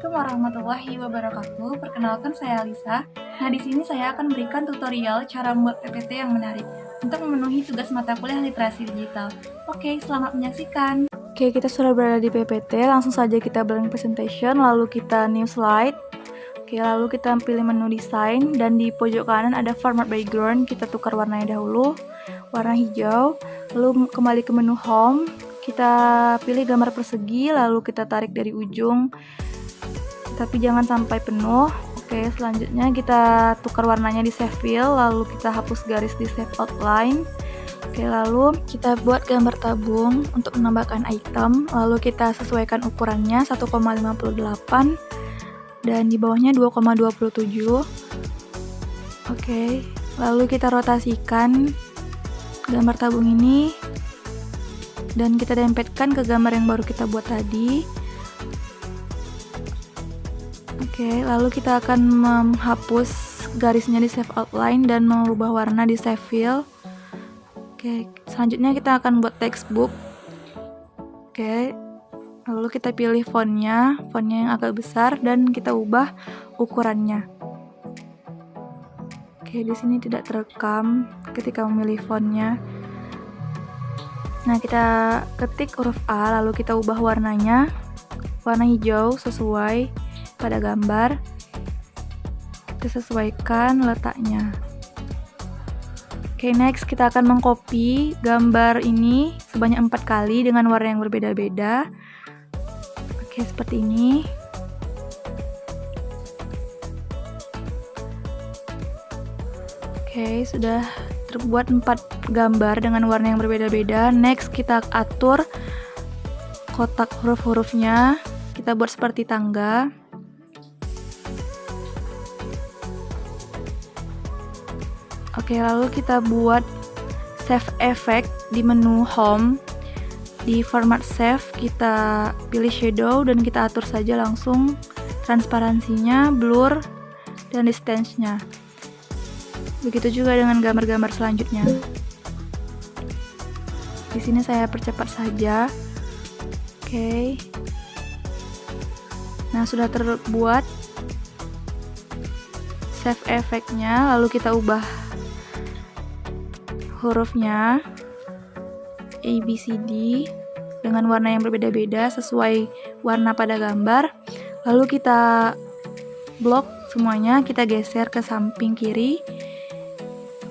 Assalamualaikum warahmatullahi wabarakatuh. Perkenalkan saya Alisa. Nah, di sini saya akan berikan tutorial cara membuat PPT yang menarik untuk memenuhi tugas mata kuliah literasi digital. Oke, selamat menyaksikan. Oke, kita sudah berada di PPT. Langsung saja kita blank presentation, lalu kita new slide. Oke, lalu kita pilih menu desain dan di pojok kanan ada format background. Kita tukar warnanya dahulu, warna hijau. Lalu kembali ke menu home. Kita pilih gambar persegi, lalu kita tarik dari ujung, tapi jangan sampai penuh. Oke, selanjutnya kita tukar warnanya di save fill, lalu kita hapus garis di save outline. Oke, lalu kita buat gambar tabung untuk menambahkan item, lalu kita sesuaikan ukurannya 1,58 dan di bawahnya 2,27. Oke, lalu kita rotasikan gambar tabung ini dan kita dempetkan ke gambar yang baru kita buat tadi. Oke, lalu kita akan menghapus garisnya di save outline dan mengubah warna di save fill. Oke, selanjutnya kita akan buat textbook. Oke, lalu kita pilih fontnya yang agak besar dan kita ubah ukurannya. Oke, di sini tidak terekam ketika memilih fontnya. Nah, kita ketik huruf A, lalu kita ubah warnanya warna hijau sesuai pada gambar. Kita sesuaikan letaknya. Oke, next kita akan mengcopy gambar ini sebanyak 4 kali dengan warna yang berbeda-beda. Oke, seperti ini. Oke, sudah terbuat 4 gambar dengan warna yang berbeda-beda. Next kita atur kotak huruf-hurufnya, kita buat seperti tangga. Oke, lalu kita buat save effect di menu home. Di format save kita pilih shadow dan kita atur saja langsung transparansinya, blur, dan distance-nya. Begitu juga dengan gambar-gambar selanjutnya. Di sini saya percepat saja. Oke. Nah, sudah terbuat save effect-nya, lalu kita ubah hurufnya ABCD dengan warna yang berbeda-beda sesuai warna pada gambar. Lalu kita blok semuanya, kita geser ke samping kiri.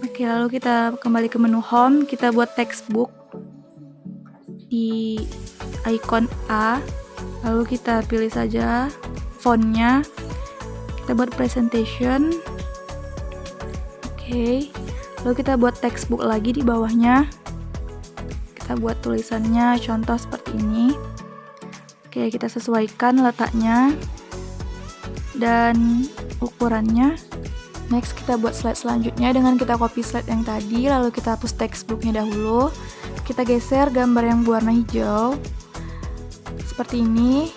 Oke, lalu kita kembali ke menu home, kita buat textbook di icon A, lalu kita pilih saja fontnya, kita buat presentation. Oke, lalu kita buat textbook lagi di bawahnya, kita buat tulisannya contoh seperti ini. Oke, kita sesuaikan letaknya dan ukurannya. Next kita buat slide selanjutnya dengan kita copy slide yang tadi, lalu kita hapus textbooknya dahulu. Kita geser gambar yang berwarna hijau seperti ini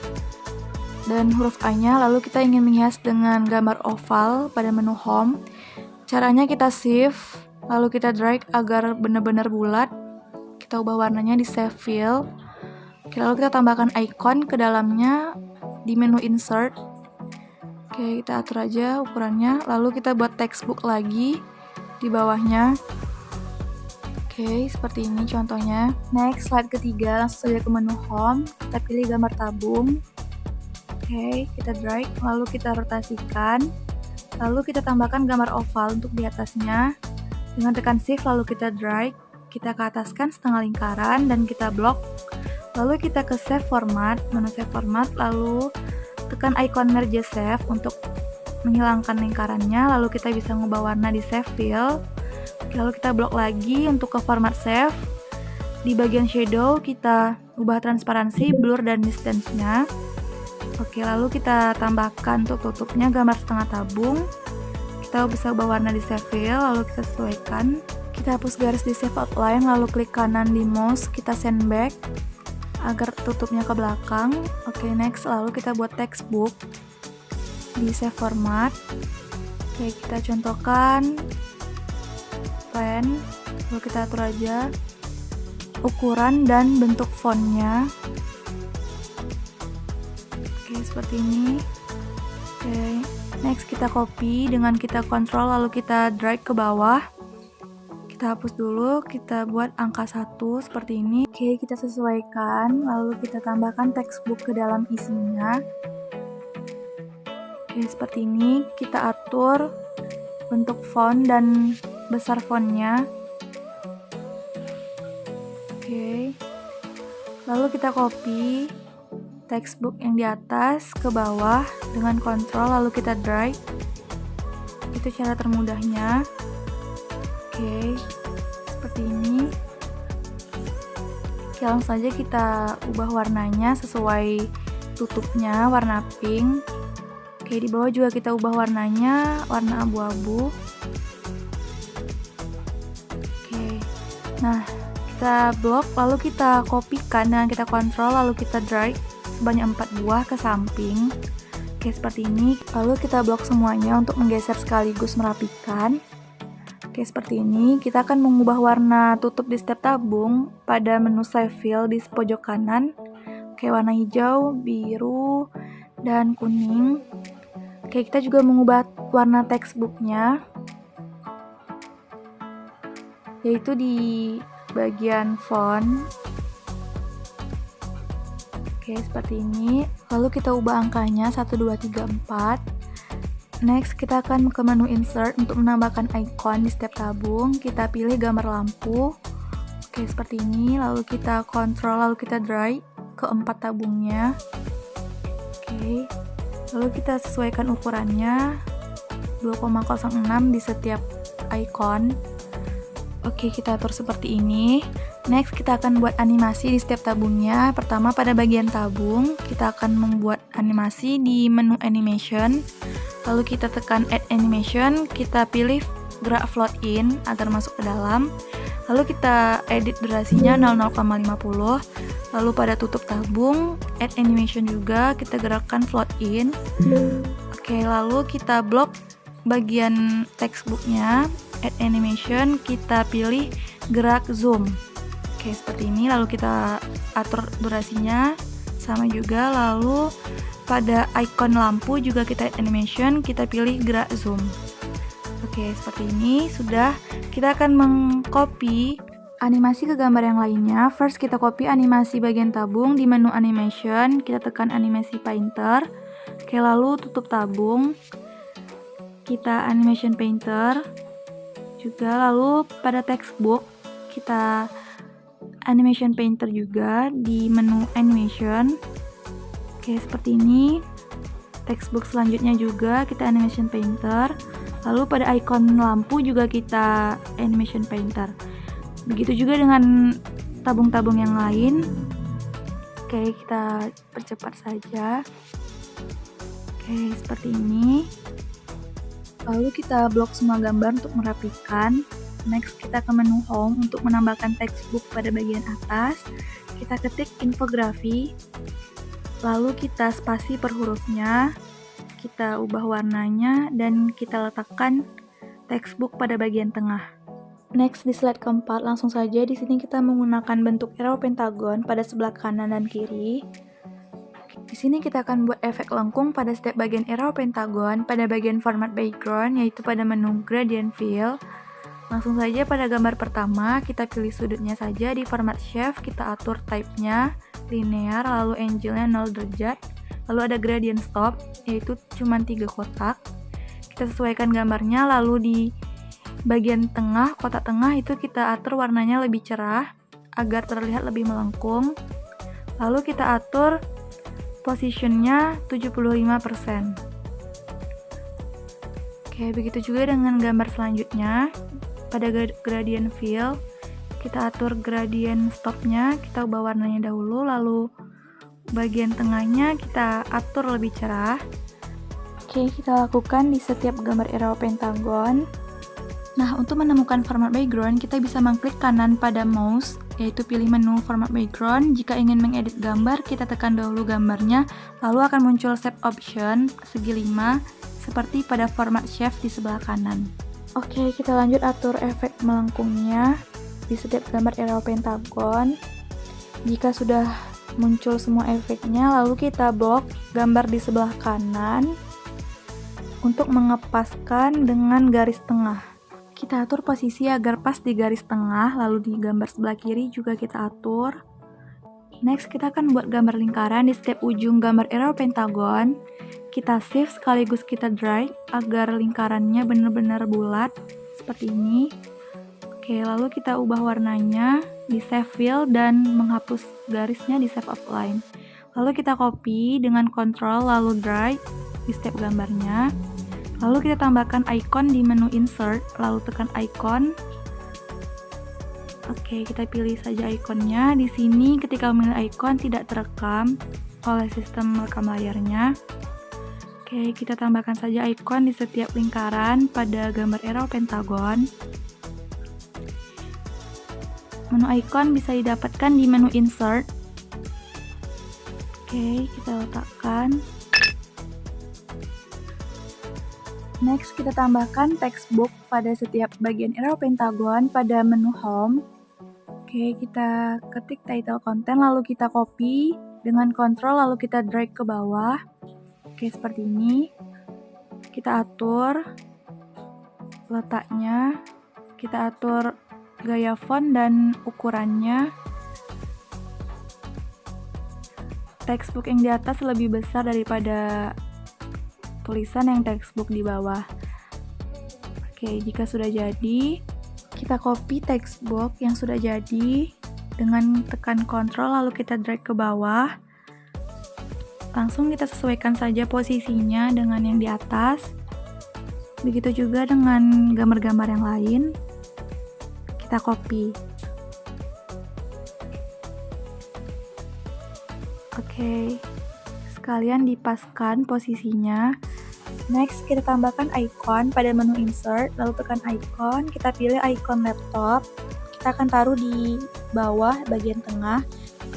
dan huruf A-nya, lalu kita ingin menghias dengan gambar oval pada menu home. Caranya kita shift, lalu kita drag agar benar-benar bulat. Kita ubah warnanya di save fill. Oke, lalu kita tambahkan icon ke dalamnya di menu insert. Oke, kita atur aja ukurannya, lalu kita buat textbook lagi di bawahnya. Oke, seperti ini contohnya. Next, slide ketiga, langsung saja ke menu home, kita pilih gambar tabung. Oke, kita drag, lalu kita rotasikan, lalu kita tambahkan gambar oval untuk di atasnya. Dengan tekan shift, lalu kita drag, kita ke ataskan setengah lingkaran dan kita blok. Lalu kita ke save format, menu save format, lalu tekan icon merge save untuk menghilangkan lingkarannya, lalu kita bisa mengubah warna di save fill. Lalu kita blok lagi untuk ke format save. Di bagian shadow kita ubah transparansi, blur, dan distance-nya. Oke, lalu kita tambahkan untuk tutupnya gambar setengah tabung. Kita bisa ubah warna di save fill, lalu kita sesuaikan. Kita hapus garis di save outline, lalu klik kanan di mouse, kita send back agar tutupnya ke belakang. Oke, next, lalu kita buat textbook di save format. Oke, kita contohkan pen, lalu kita atur aja ukuran dan bentuk fontnya. Oke, seperti ini. Oke, next kita copy dengan kita kontrol lalu kita drag ke bawah. Kita hapus dulu, kita buat angka 1 seperti ini. Oke, kita sesuaikan, lalu kita tambahkan textbook ke dalam isinya. Oke, seperti ini. Kita atur bentuk font dan besar fontnya. Oke, lalu kita copy textbook yang di atas ke bawah dengan kontrol, lalu kita drag. Itu cara termudahnya. Oke, seperti ini. Oke, langsung saja kita ubah warnanya sesuai tutupnya, warna pink. Oke, di bawah juga kita ubah warnanya, warna abu-abu. Oke, nah kita blok, lalu kita kopikan dengan kita kontrol, lalu kita drag sebanyak 4 buah ke samping. Oke, seperti ini. Lalu kita blok semuanya untuk menggeser sekaligus merapikan. Oke, seperti ini. Kita akan mengubah warna tutup di setiap tabung pada menu Save Fill di pojok kanan. Oke, warna hijau, biru, dan kuning. Oke, kita juga mengubah warna textbooknya, yaitu di bagian font. Oke, seperti ini. Lalu kita ubah angkanya 1, 2, 3, 4. Next, kita akan ke menu Insert untuk menambahkan icon di setiap tabung. Kita pilih gambar lampu. Oke, seperti ini. Lalu kita kontrol, lalu kita drag ke 4 tabungnya. Oke, lalu kita sesuaikan ukurannya 2,06 di setiap icon. Oke, kita atur seperti ini. Next, kita akan buat animasi di setiap tabungnya. Pertama, pada bagian tabung, kita akan membuat animasi di menu Animation. Lalu kita tekan Add Animation, kita pilih gerak float in agar masuk ke dalam. Lalu kita edit durasinya 0,50. Lalu pada tutup tabung, Add Animation juga, kita gerakkan float in. Oke, lalu kita blok bagian textbooknya, Add Animation, kita pilih gerak zoom. Oke, seperti ini. Lalu kita atur durasinya sama juga. Lalu pada icon lampu juga kita add animation, kita pilih gerak zoom. Oke, seperti ini. Sudah. Kita akan mengcopy animasi ke gambar yang lainnya. First, kita copy animasi bagian tabung di menu animation, kita tekan animasi painter. Oke, lalu tutup tabung, kita animation painter juga. Lalu pada textbook kita animation painter juga di menu animation. Oke, seperti ini. Textbook selanjutnya juga kita animation painter. Lalu pada icon lampu juga kita animation painter. Begitu juga dengan tabung-tabung yang lain. Oke, kita percepat saja. Oke, seperti ini. Lalu kita blok semua gambar untuk merapikan. Next, kita ke menu home untuk menambahkan textbook pada bagian atas. Kita ketik infografi. Lalu kita spasi per hurufnya, kita ubah warnanya, dan kita letakkan textbook pada bagian tengah. Next, di slide keempat, langsung saja di sini kita menggunakan bentuk arrow pentagon pada sebelah kanan dan kiri. Di sini kita akan buat efek lengkung pada setiap bagian arrow pentagon pada bagian format background, yaitu pada menu gradient fill. Langsung saja pada gambar pertama, kita pilih sudutnya saja di format shape, kita atur type-nya linear, lalu angle-nya 0 derajat, lalu ada gradient stop, yaitu cuma 3 kotak. Kita sesuaikan gambarnya, lalu di bagian tengah, kotak tengah itu kita atur warnanya lebih cerah, agar terlihat lebih melengkung. Lalu kita atur positionnya 75%. Oke, begitu juga dengan gambar selanjutnya. Pada gradient fill, kita atur gradient stopnya, kita ubah warnanya dahulu, lalu bagian tengahnya kita atur lebih cerah. Oke, kita lakukan di setiap gambar arrow pentagon. Nah, untuk menemukan format background, kita bisa mengklik kanan pada mouse, yaitu pilih menu format background. Jika ingin mengedit gambar, kita tekan dahulu gambarnya, lalu akan muncul shape option segi 5, seperti pada format shape di sebelah kanan. Oke, kita lanjut atur efek melengkungnya di setiap gambar arrow pentagon. Jika sudah muncul semua efeknya, lalu kita blok gambar di sebelah kanan. untuk mengepaskan dengan garis tengah. Kita atur posisi agar pas di garis tengah, lalu di gambar sebelah kiri juga kita atur. Next, kita akan buat gambar lingkaran di setiap ujung gambar arrow pentagon. Kita shift sekaligus kita drag agar lingkarannya benar-benar bulat, seperti ini. Oke, lalu kita ubah warnanya di save fill dan menghapus garisnya di save outline. Lalu kita copy dengan Ctrl lalu drag di setiap gambarnya. Lalu kita tambahkan icon di menu insert, lalu tekan icon. Oke, kita pilih saja ikonnya. Di sini ketika memilih icon tidak terekam oleh sistem rekam layarnya. Oke, kita tambahkan saja icon di setiap lingkaran pada gambar arrow pentagon. Menu icon bisa didapatkan di menu insert. Oke, kita letakkan. Next, kita tambahkan textbook pada setiap bagian arrow pentagon pada menu home. Oke, kita ketik title content lalu kita copy dengan Ctrl lalu kita drag ke bawah. Oke, seperti ini. Kita atur letaknya, kita atur gaya font dan ukurannya. Textbook yang di atas lebih besar daripada tulisan yang textbook di bawah. Oke, jika sudah jadi, kita copy textbook yang sudah jadi dengan tekan Ctrl lalu kita drag ke bawah. Langsung kita sesuaikan saja posisinya dengan yang di atas. Begitu juga dengan gambar-gambar yang lain. Kita copy. Oke, sekalian dipaskan posisinya. Next, kita tambahkan icon pada menu insert, lalu tekan icon, kita pilih icon laptop, kita akan taruh di bawah bagian tengah,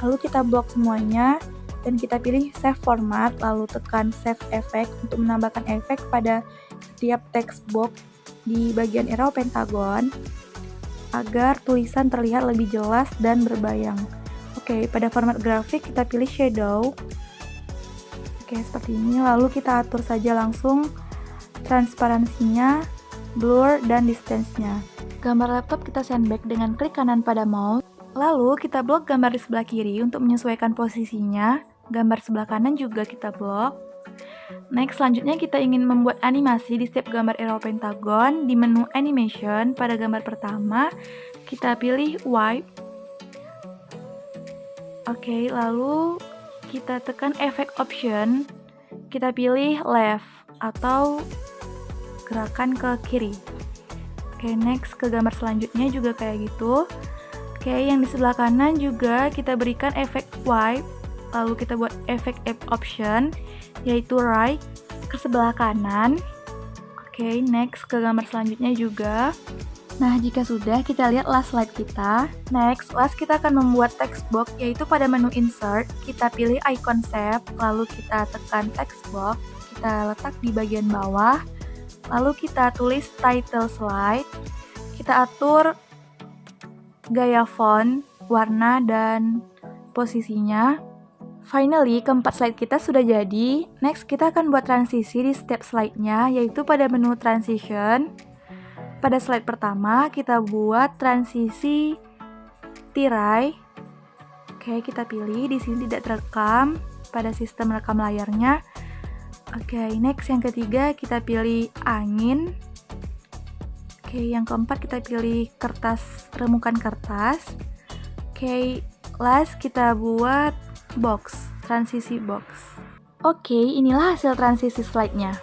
lalu kita blok semuanya, dan kita pilih save format, lalu tekan save effect untuk menambahkan efek pada setiap text box di bagian arrow pentagon, agar tulisan terlihat lebih jelas dan berbayang. Oke, pada format grafik kita pilih shadow. Oke, seperti ini. Lalu kita atur saja langsung transparansinya, blur, dan distance-nya. Gambar laptop kita sandbag dengan klik kanan pada mouse. Lalu kita blok gambar di sebelah kiri untuk menyesuaikan posisinya. Gambar sebelah kanan juga kita blok. Next, selanjutnya kita ingin membuat animasi di setiap gambar arrow pentagon. Di menu animation, pada gambar pertama, kita pilih wipe. Oke, lalu kita tekan effect option, kita pilih left atau gerakan ke kiri. Oke, next ke gambar selanjutnya juga kayak gitu. Oke, yang di sebelah kanan juga kita berikan efek wipe, lalu kita buat efek option, yaitu right ke sebelah kanan. Oke, next ke gambar selanjutnya juga. Nah, jika sudah, kita lihat last slide kita. Next, last kita akan membuat text box, yaitu pada menu insert, kita pilih icon save, lalu kita tekan text box, kita letak di bagian bawah, lalu kita tulis title slide, kita atur gaya font, warna, dan posisinya. Finally, keempat slide kita sudah jadi. Next, kita akan buat transisi di setiap slide-nya, yaitu pada menu transition. Pada slide pertama, kita buat transisi tirai. Oke, kita pilih. Di sini tidak terekam pada sistem rekam layarnya. Oke, next yang ketiga kita pilih angin. Oke, yang keempat kita pilih kertas, remukan kertas. Oke, last kita buat box, transisi box. Oke, inilah hasil transisi slide-nya.